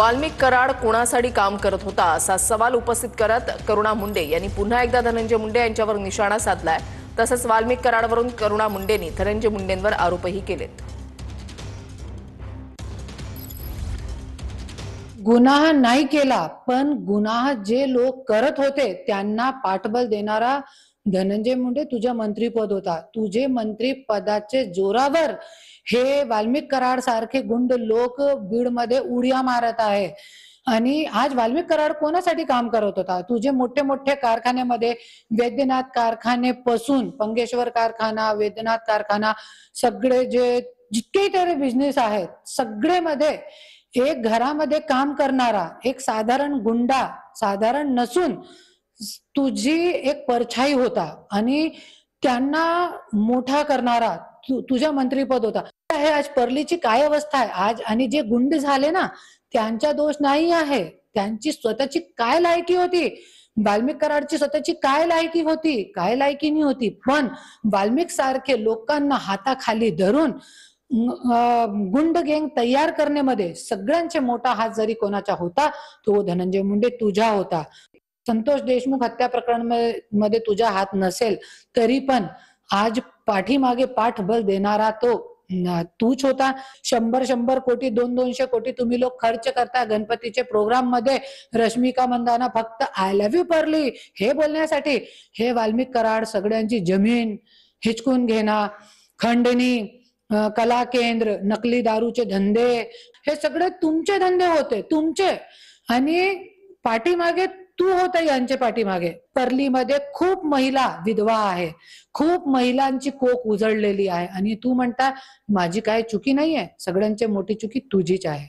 वाल्मिक कराड कोणासाठी काम करत होता असा सवाल उपस्थित करत करुणा मुंडे यांनी पुन्हा एकदा धनंजय मुंडे यांच्यावर निशाणा साधलाय। तसंच वाल्मिक कराडवरून करुणा मुंडेंनी धनंजय मुंडेंवर आरोपही केलेत। गुन्हा नाही केला, पण गुन्हा जे लोक करत होते त्यांना पाठबळ देणारा धनंजय मुंडे तुझ्या मंत्रीपद होता। तुझे मंत्री पदाचे जोरावर हे वाल्मिक कराड सारखे गुंड लोक बीड मध्ये उड्या मारत आहे। आणि आज वाल्मिक कराड कोणासाठी काम करत होता? तुझे मोठे मोठे कारखान्यामध्ये वैद्यनाथ कारखाने पासून पंगेश्वर कारखाना, वैद्यनाथ कारखाना, सगळे जे जितके तरी बिझनेस आहेत सगळे मध्ये एक घरामध्ये काम करणारा एक साधारण गुंडा, साधारण नसून तुझी एक परछाई होता आणि त्यांना मोठा करणारा तुझ्या मंत्रीपद होता। हे आज परलीची काय अवस्था आहे आज, आणि जे गुंड झाले ना त्यांचा दोष नाही आहे, त्यांची स्वतःची काय लायकी होती, वाल्मिक कराडची स्वतःची काय लायकी होती, काय लायकी नाही होती, पण वाल्मिक सारखे लोकांना हाताखाली धरून गुंड गँग तयार करण्यामध्ये सगळ्यांचे मोठा हात जरी कोणाचा होता तो धनंजय मुंडे तुझा होता। संतोष देशमुख हत्या प्रकरणामध्ये तुझा हात नसेल तरी पण आज पाठीमागे पाठबळ देणारा तो तूच होता। 100 कोटी 200 कोटी तुम्ही लोक खर्च करता गणपतीचे प्रोग्राम मध्ये, रश्मिका मंदाना फक्त आय लव्ह यू परली हे बोलण्यासाठी। हे वाल्मिक कराड सगळ्यांची जमीन हिचकून घेणं, खंडणी, कला केंद्र, नकली दारूचे धंदे, हे सगळे तुमचे धंदे होते तुमचे। आणि पाठीमागे तू होता यांच्या पाठीमागे। परलीमध्ये खूप महिला विधवा आहे, खूप महिलांची कोख उजळलेली आहे, आणि तू म्हणता माझी काय चुकी नाहीये, सगळ्यांची मोठी चुकी तुझीच आहे।